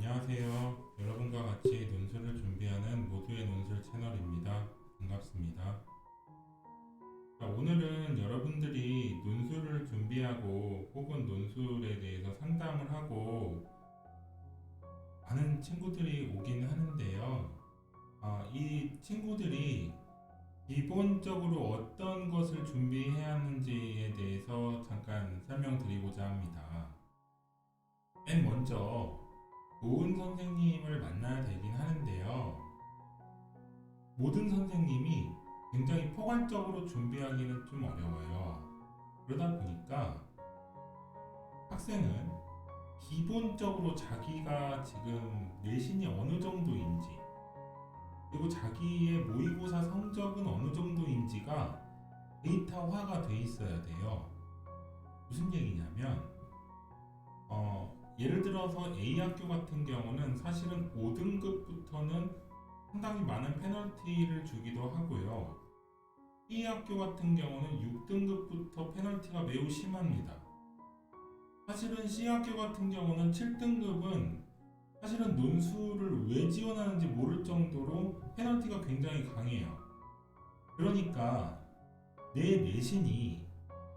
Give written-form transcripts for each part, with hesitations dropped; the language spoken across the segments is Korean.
안녕하세요. 여러분과 같이 논술을 준비하는 모두의 논술 채널입니다. 반갑습니다. 자, 오늘은 여러분들이 논술을 준비하고 혹은 논술에 대해서 상담을 하고 많은 친구들이 오긴 하는데요. 이 친구들이 기본적으로 어떤 것을 준비해야 하는지에 대해서 잠깐 설명드리고자 합니다. 맨 먼저 좋은 선생님을 만나야 되긴 하는데요. 모든 선생님이 굉장히 포괄적으로 준비하기는 좀 어려워요. 그러다 보니까 학생은 기본적으로 자기가 지금 내신이 어느 정도인지, 그리고 자기의 모의고사 성적은 어느 정도인지가 데이터화가 돼 있어야 돼요. 무슨 얘기냐면 예를 들어서 A학교 같은 경우는 사실은 5등급부터는 상당히 많은 페널티를 주기도 하고요. B학교 같은 경우는 6등급부터 페널티가 매우 심합니다. 사실은 C학교 같은 경우는 7등급은 사실은 논술을 왜 지원하는지 모를 정도로 페널티가 굉장히 강해요. 그러니까 내 내신이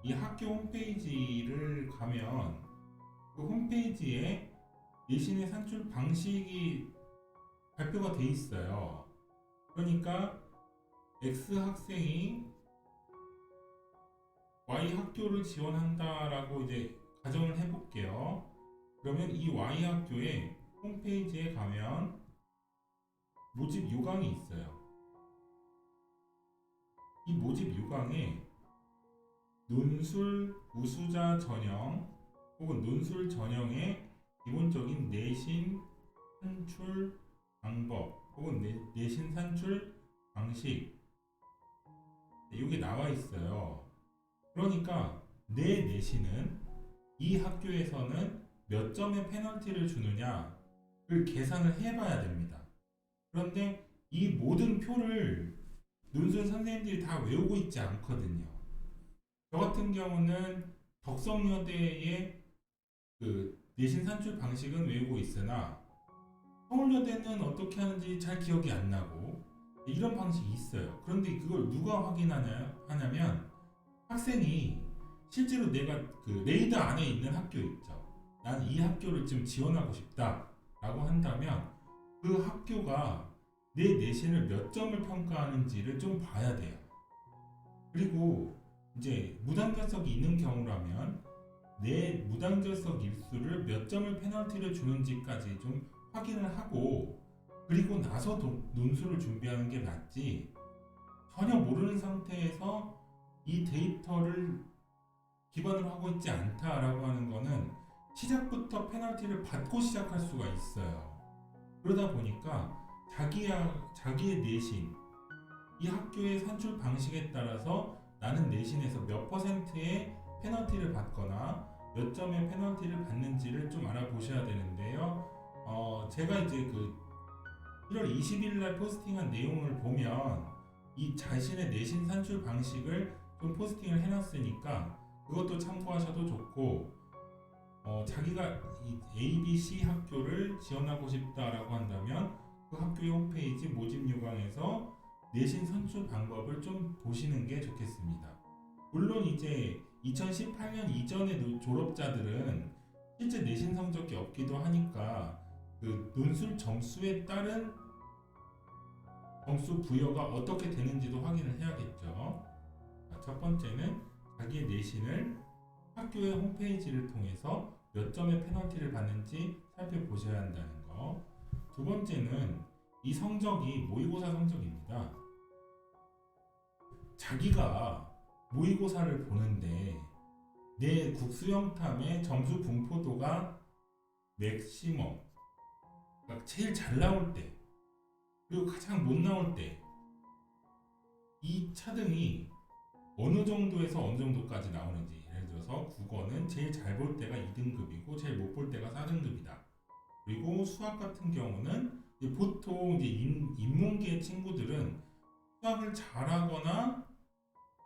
이 학교 홈페이지를 가면 그 홈페이지에 내신의 산출 방식이 발표가 돼 있어요. 그러니까 X 학생이 Y 학교를 지원한다라고 이제 가정을 해볼게요. 그러면 이 Y 학교의 홈페이지에 가면 모집 요강이 있어요. 이 모집 요강에 논술 우수자 전형 혹은 논술 전형의 기본적인 내신 산출 방법 혹은 내신 산출 방식, 이게 나와 있어요. 그러니까 내 내신은 이 학교에서는 몇 점의 페널티를 주느냐를 계산을 해봐야 됩니다. 그런데 이 모든 표를 논술 선생님들이 다 외우고 있지 않거든요. 저 같은 경우는 덕성여대의 그 내신 산출 방식은 외우고 있으나 서울여대는 어떻게 하는지 잘 기억이 안 나고 이런 방식이 있어요. 그런데 그걸 누가 하냐면 학생이 실제로 내가 그 레이더 안에 있는 학교 있죠. 난 이 학교를 지금 지원하고 싶다라고 한다면 그 학교가 내 내신을 몇 점을 평가하는지를 좀 봐야 돼요. 그리고 이제 무단결석이 있는 경우라면 내 무단결석 일수를 몇 점을 페널티를 주는지까지 좀 확인을 하고 그리고 나서 논술을 준비하는 게 낫지, 전혀 모르는 상태에서 이 데이터를 기반으로 하고 있지 않다라고 하는 거는 시작부터 페널티를 받고 시작할 수가 있어요. 그러다 보니까 자기의 내신, 이 학교의 산출 방식에 따라서 나는 내신에서 몇 퍼센트의 페널티를 받거나 몇 점의 페널티를 받는지를 좀 알아보셔야 되는데요. 제가 이제 그 1월 20일 날 포스팅한 내용을 보면 이 자신의 내신 산출 방식을 좀 포스팅을 해놨으니까 그것도 참고하셔도 좋고, 자기가 이 ABC 학교를 지원하고 싶다라고 한다면 그 학교의 홈페이지 모집 요강에서 내신 산출 방법을 좀 보시는 게 좋겠습니다. 물론 이제 2018년 이전의 졸업자들은 실제 내신 성적이 없기도 하니까 그 논술 점수에 따른 점수 부여가 어떻게 되는지도 확인을 해야겠죠. 첫 번째는 자기의 내신을 학교의 홈페이지를 통해서 몇 점의 페널티를 받는지 살펴보셔야 한다는 거. 두 번째는 이 성적이 모의고사 성적입니다. 자기가 모의고사를 보는데 내 국수영탐의 점수 분포도가 맥시멈, 그러니까 제일 잘 나올 때 그리고 가장 못 나올 때, 이 차등이 어느 정도에서 어느 정도까지 나오는지, 예를 들어서 국어는 제일 잘 볼 때가 2등급이고 제일 못 볼 때가 4등급이다. 그리고 수학 같은 경우는 보통 이제 인문계 친구들은 수학을 잘하거나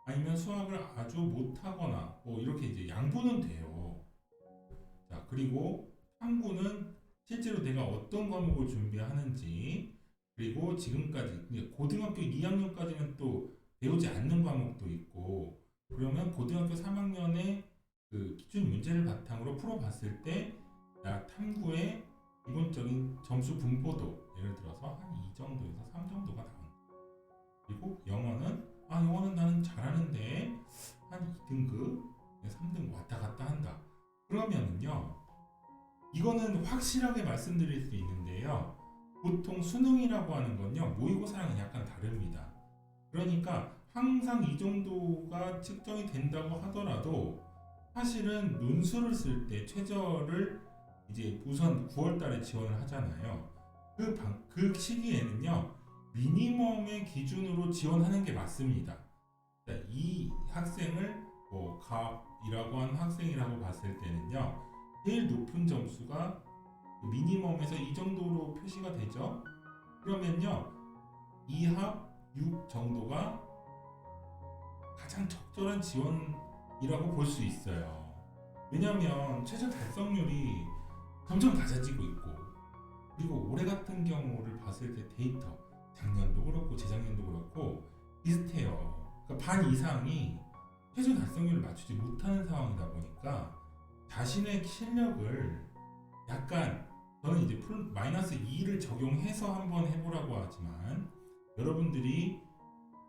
아니면 수학을 아주 못하거나 뭐 이렇게 이제 양보는 돼요. 자, 그리고 탐구는 실제로 내가 어떤 과목을 준비하는지, 그리고 지금까지 고등학교 2학년까지는 또 배우지 않는 과목도 있고, 그러면 고등학교 3학년에 그 기출 문제를 바탕으로 풀어봤을 때 나 탐구의 기본적인 점수 분포도 예를 들어서 한 2 정도에서 3 정도가 나온다. 그리고 영어는 나는 잘하는데 한 2등급, 3등급 왔다 갔다 한다. 그러면은요, 이거는 확실하게 말씀드릴 수 있는데요. 보통 수능이라고 하는 건요, 모의고사랑은 약간 다릅니다. 그러니까 항상 이 정도가 측정이 된다고 하더라도 사실은 논술을 쓸 때 최저를 이제 우선 9월 달에 지원을 하잖아요. 그 시기에는요, 미니멈의 기준으로 지원하는 게 맞습니다. 이 학생을 뭐 갑이라고 하는 학생이라고 봤을 때는요, 제일 높은 점수가 미니멈에서 이 정도로 표시가 되죠. 그러면요, 2합 6 정도가 가장 적절한 지원이라고 볼 수 있어요. 왜냐하면 최저 달성률이 점점 낮아지고 있고, 그리고 올해 같은 경우를 봤을 때 데이터 작년도 그렇고 재작년도 그렇고 비슷해요. 그러니까 반 이상이 최저 달성률을 맞추지 못하는 상황이다 보니까 자신의 실력을 약간, 저는 이제 마이너스 2를 적용해서 한번 해보라고 하지만, 여러분들이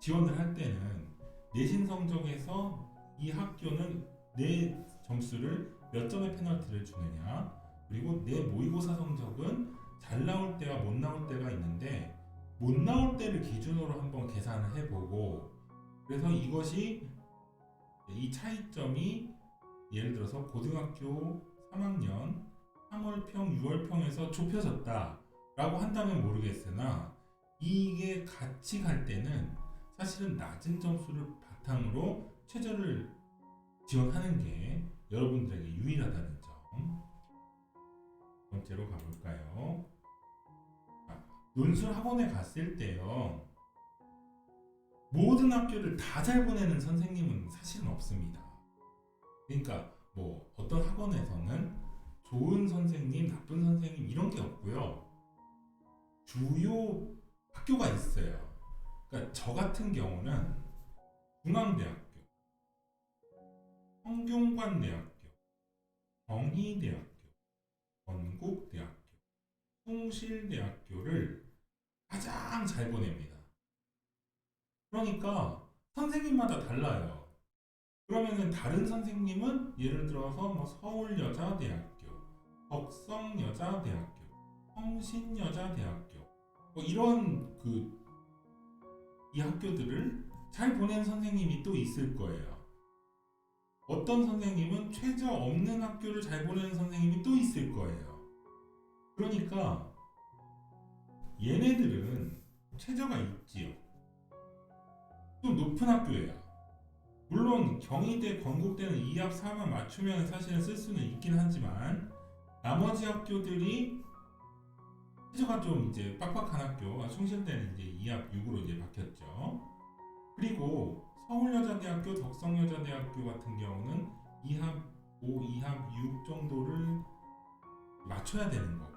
지원을 할 때는 내신 성적에서 이 학교는 내 점수를 몇 점의 페널티를 주느냐, 그리고 내 모의고사 성적은 잘 나올 때와 못 나올 때가 있는데, 못 나올 때를 기준으로 한번 계산을 해보고, 그래서 이것이 이 차이점이 예를 들어서 고등학교 3학년 3월평 6월평에서 좁혀졌다 라고 한다면 모르겠으나, 이게 같이 갈 때는 사실은 낮은 점수를 바탕으로 최저를 지원하는 게 여러분들에게 유일하다는 점. 두 번째로 가볼까요? 논술 학원에 갔을 때요, 모든 학교를 다 잘 보내는 선생님은 사실은 없습니다. 그러니까 뭐 어떤 학원에서는 좋은 선생님, 나쁜 선생님 이런 게 없고요. 주요 학교가 있어요. 그러니까 저 같은 경우는 중앙대학교, 성균관대학교, 경희대학교, 건국대학교, 숭실대학교를 가장 잘 보냅니다. 그러니까 선생님마다 달라요. 그러면은 다른 선생님은 예를 들어서 뭐 서울여자대학교, 덕성여자대학교, 성신여자대학교, 뭐 이런 이 학교들을 잘 보낸 선생님이 또 있을 거예요. 어떤 선생님은 최저 없는 학교를 잘 보내는 선생님이 또 있을 거예요. 그러니까 얘네들은 최저가 있지요. 좀 높은 학교예요. 물론 경희대, 건국대는 2합, 3합 맞추면 사실은 쓸 수는 있긴 하지만, 나머지 학교들이 최저가 좀 이제 빡빡한 학교, 숭실대는 이제 2합 6으로 이제 바뀌었죠. 그리고 서울여자대학교, 덕성여자대학교 같은 경우는 2합 5, 2합 6 정도를 맞춰야 되는 거고,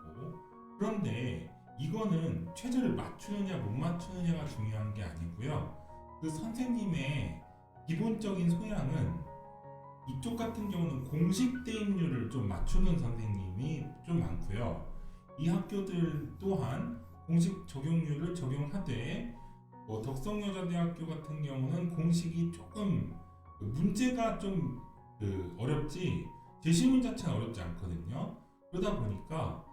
그런데 이거는 최저를 맞추느냐 못 맞추느냐가 중요한 게 아니고요. 그 선생님의 기본적인 소양은, 이쪽 같은 경우는 공식 대입률을 좀 맞추는 선생님이 좀 많고요. 이 학교들 또한 공식 적용률을 적용하되, 덕성여자대학교 같은 경우는 공식이 조금 문제가 좀 어렵지 제시문 자체는 어렵지 않거든요. 그러다 보니까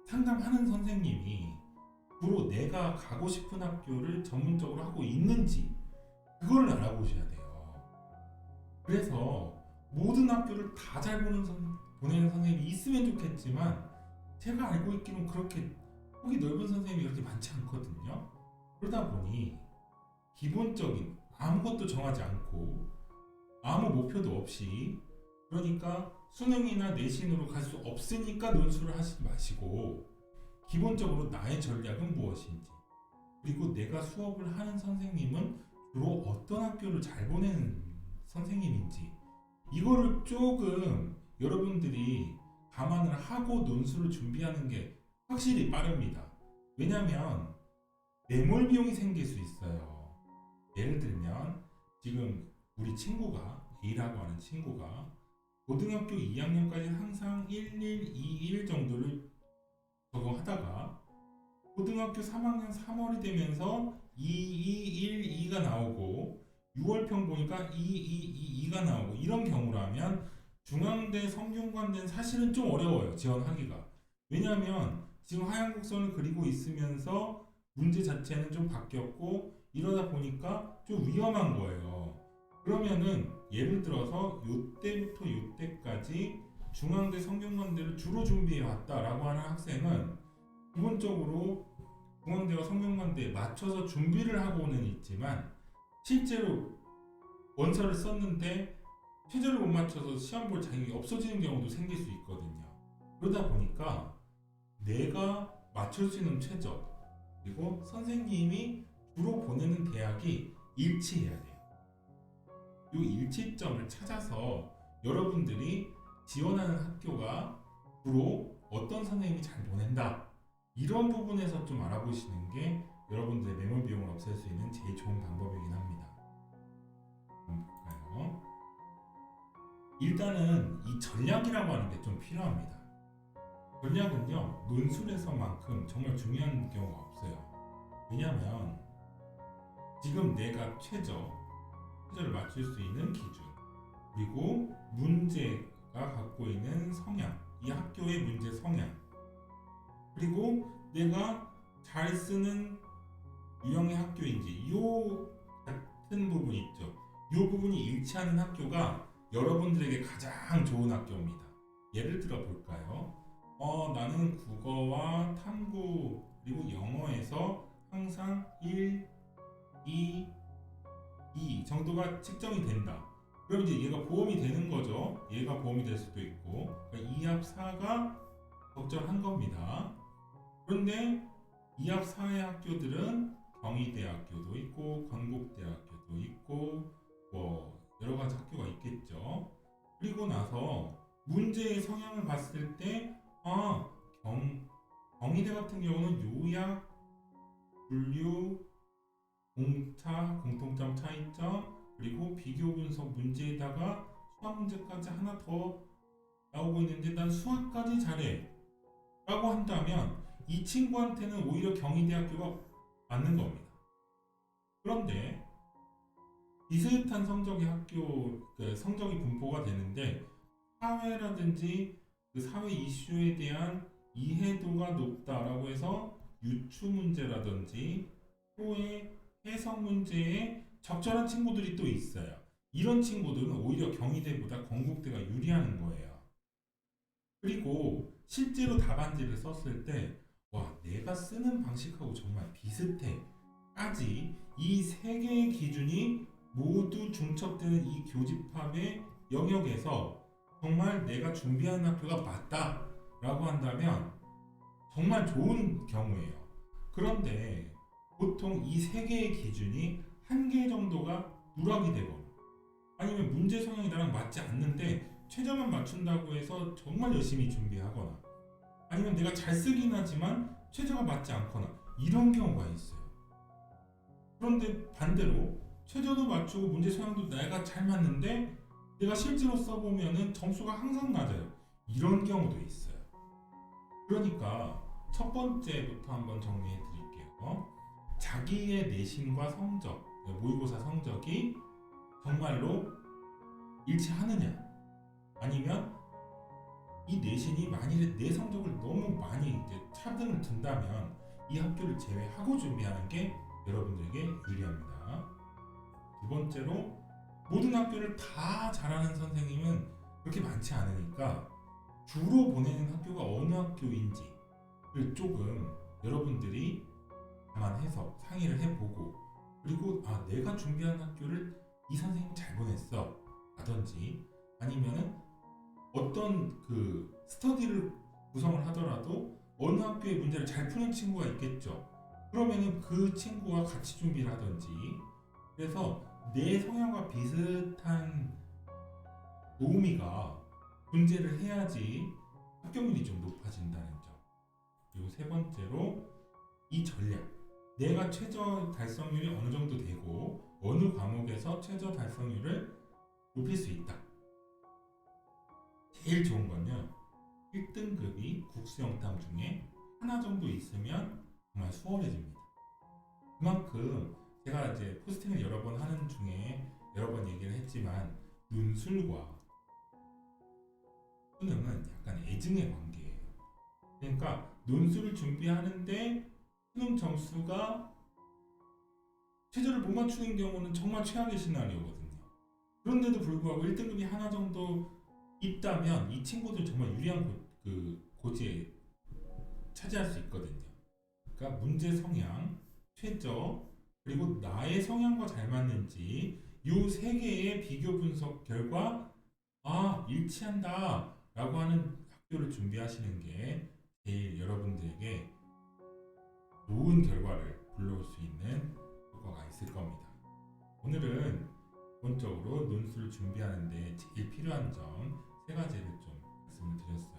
상담하는 선생님이 주로 내가 가고 싶은 학교를 전문적으로 하고 있는지 그걸 알아보셔야 돼요. 그래서 모든 학교를 다 잘 보내는 선생님이 있으면 좋겠지만, 제가 알고 있기로는 그렇게 폭이 넓은 선생님이 그렇게 많지 않거든요. 그러다 보니 기본적인 아무것도 정하지 않고 아무 목표도 없이, 그러니까 수능이나 내신으로 갈 수 없으니까 논술을 하지 마시고, 기본적으로 나의 전략은 무엇인지, 그리고 내가 수업을 하는 선생님은 주로 어떤 학교를 잘 보내는 선생님인지, 이거를 조금 여러분들이 감안을 하고 논술을 준비하는 게 확실히 빠릅니다. 왜냐하면 매몰 비용이 생길 수 있어요. 예를 들면 지금 우리 친구가 A라고 하는 친구가 고등학교 2학년까지 항상 1121 정도를 적용하다가 고등학교 3학년 3월이 되면서 2212가 나오고 6월평 보니까 2222가 나오고 이런 경우라면 중앙대 성균관대는 사실은 좀 어려워요. 지원하기가. 왜냐하면 지금 하얀 곡선을 그리고 있으면서 문제 자체는 좀 바뀌었고 이러다 보니까 좀 위험한 거예요. 그러면은 예를 들어서 요때부터 요때까지 중앙대 성균관대를 주로 준비해 왔다라고 하는 학생은 기본적으로 중앙대와 성균관대에 맞춰서 준비를 하고는 있지만 실제로 원서를 썼는데 최저를 못 맞춰서 시험 볼 자격이 없어지는 경우도 생길 수 있거든요. 그러다 보니까 내가 맞출 수 있는 최저 그리고 선생님이 주로 보내는 대학이 일치해야 돼요. 이 일치점을 찾아서 여러분들이 지원하는 학교가 주로 어떤 선생님이 잘 보낸다 이런 부분에서 좀 알아보시는 게 여러분들의 매몰 비용을 없앨 수 있는 제일 좋은 방법이긴 합니다. 한번 볼까요? 일단은 이 전략이라고 하는 게 좀 필요합니다. 전략은요 논술에서만큼 정말 중요한 경우가 없어요. 왜냐하면 지금 내가 최저를 맞출 수 있는 기준 그리고 문제가 갖고 있는 성향 이 학교의 문제 성향 그리고 내가 잘 쓰는 유형의 학교인지 요 같은 부분 있죠. 요 부분이 일치하는 학교가 여러분들에게 가장 좋은 학교입니다. 예를 들어 볼까요? 나는 국어와 탐구 그리고 영어에서 항상 1, 2, 2 정도가 측정이 된다. 그럼 이제 얘가 보험이 되는 거죠. 얘가 보험이 될 수도 있고 그러니까 2합 4가 적절한 겁니다. 그런데 2합 4의 학교들은 경희대학교도 있고 건국대학교도 있고 뭐 여러 가지 학교가 있겠죠. 그리고 나서 문제의 성향을 봤을 때 경희대 같은 경우는 요약, 분류, 공차, 공통점, 차이점 그리고 비교 분석 문제에다가 수학 문제까지 하나 더 나오고 있는데 난 수학까지 잘해 라고 한다면 이 친구한테는 오히려 경희대학교가 맞는 겁니다. 그런데 비슷한 성적의 학교 성적이 분포가 되는데 사회라든지 그 사회 이슈에 대한 이해도가 높다라고 해서 유추 문제라든지 또의 해석 문제에 적절한 친구들이 또 있어요. 이런 친구들은 오히려 경희대보다 건국대가 유리한 거예요. 그리고 실제로 답안지를 썼을 때 와, 내가 쓰는 방식하고 정말 비슷해 까지 이 세 개의 기준이 모두 중첩되는 이 교집합의 영역에서 정말 내가 준비하는 학교가 맞다 라고 한다면 정말 좋은 경우예요. 그런데 보통 이 세 개의 기준이 한 개 정도가 누락이 되거나 아니면 문제 성향이 나랑 맞지 않는데 최저만 맞춘다고 해서 정말 열심히 준비하거나 아니면 내가 잘 쓰긴 하지만 최저가 맞지 않거나 이런 경우가 있어요. 그런데 반대로 최저도 맞추고 문제 성향도 내가 잘 맞는데 내가 실제로 써보면은 점수가 항상 낮아요. 이런 경우도 있어요. 그러니까 첫 번째부터 한번 정리해 드릴게요. 자기의 내신과 성적, 모의고사 성적이 정말로 일치하느냐 아니면 이 내신이 만일에 내 성적을 너무 많이 이제 차등을 둔다면 이 학교를 제외하고 준비하는 게 여러분들에게 유리합니다. 두 번째로 모든 학교를 다 잘하는 선생님은 그렇게 많지 않으니까 주로 보내는 학교가 어느 학교인지를 조금 여러분들이 감안해서 상의를 해보고 그리고 내가 준비한 학교를 이 선생님 잘 보냈어 라든지 아니면은 어떤 그 스터디를 구성을 하더라도 어느 학교의 문제를 잘 푸는 친구가 있겠죠. 그러면은 그 친구와 같이 준비를 하든지 그래서 내 성향과 비슷한 도우미가 문제를 해야지 합격률이 좀 높아진다는 점. 그리고 세 번째로 이 전략. 내가 최저 달성률이 어느 정도 되고 어느 과목에서 최저 달성률을 높일 수 있다. 제일 좋은 건요. 1등급이 국수영탐 중에 하나 정도 있으면 정말 수월해집니다. 그만큼 제가 이제 포스팅을 여러 번 하는 중에 여러 번 얘기를 했지만 논술과 수능은 약간 애증의 관계예요. 그러니까 논술을 준비하는데 수능 점수가 최저를 못 맞추는 경우는 정말 최악의 시나리오거든요. 그런데도 불구하고 1등급이 하나 정도 있다면 이 친구들 정말 유리한 고지에 차지할 수 있거든요. 그러니까 문제 성향, 최저, 그리고 나의 성향과 잘 맞는지 이 세 개의 비교 분석 결과 일치한다 라고 하는 학교를 준비하시는 게 제일 여러분들에게 좋은 결과를 불러올 수 있는 효과가 있을 겁니다. 오늘은 기본적으로 논술 준비하는데 제일 필요한 점 세 가지를 좀 말씀을 드렸어요.